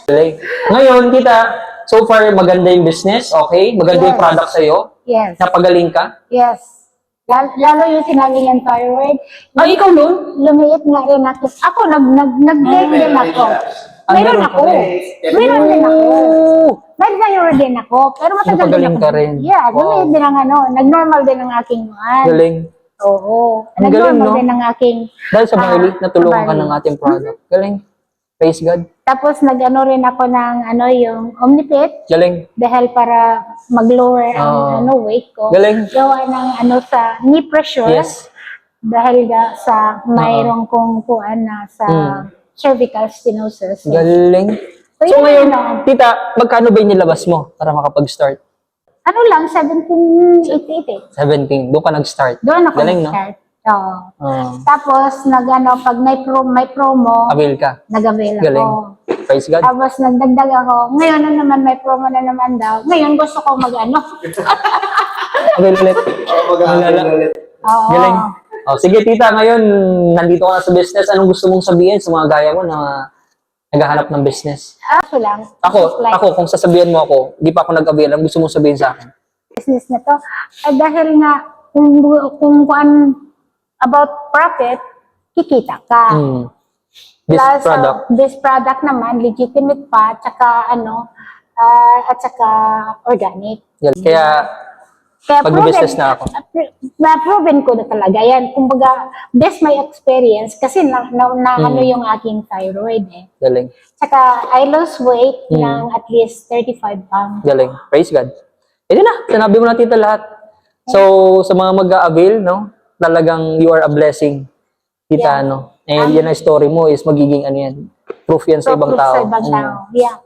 Ngayon, tita, so far, maganda yung business, okay? Maganda yung Yes. product sa'yo. Yes. Napagaling ka. Yes. Lalo yung sinabi ng thyroid. Ay, ikaw nun? Lumiit nga rin ako. Ako, nag-gain din ako. Meron ako. Meron din ako. Nag-thyroid din ako. Pero matagal din Napagaling ako. ka rin. Yeah, Wow. lumiit din ang ano. Nag-normal din ang aking one. Galing. Oo. Ang galing, Nag-normal no? din ang aking... Dahil sa Barley, natulungan ka Barley. ng ating product. Galing. Praise God. Tapos nag-ano rin ako ng ano yung Omnipit Galing. dahil para mag-lower ang ano weight ko. Galing. Gawa ng ano sa knee pressure. Yes. Dahil sa mayroong kong kuan na sa cervical stenosis. Galing. So ngayon, tita, magkano ba yung nilabas mo para makapag-start? Ano lang, 1788. 17. Doon ka nag-start. Doon ako Galing, no? nag-start. Oo. Ah, Tapos, pag may promo, avail ka. nag-avail Galing. ako. Praise God. Tapos, nagdagdag ako. Ngayon na naman, may promo na naman daw. Ngayon, gusto ko mag-ano. Avail ulit. Malala. Oo. Galing. Oh, sige, tita, ngayon, nandito ka na sa business. Anong gusto mong sabihin sa mga gaya mo na naghahanap ng business? Ako lang. Ako, kung sasabihin mo ako, di pa ako nag-avail, ang gusto mong sabihin sa akin? Business na to. Dahil nga, kung about profit, kikita ka. This Plus, product. This product naman, legitimate pa, at saka organic. Kaya, pag-business na ako. Na-proven ko na talaga yan. Kumbaga, based my experience, kasi ano yung aking thyroid eh. Galing. Tsaka, I lost weight ng at least 35 pounds. Galing. Praise God. Ito na, sinabi mo na tita lahat. So, sa mga mag-a-avail, no, talagang you are a blessing. Tita, no? And yan ang story mo is magiging ano yan. Proof yan sa ibang tao. Sa ibang tao. Yeah.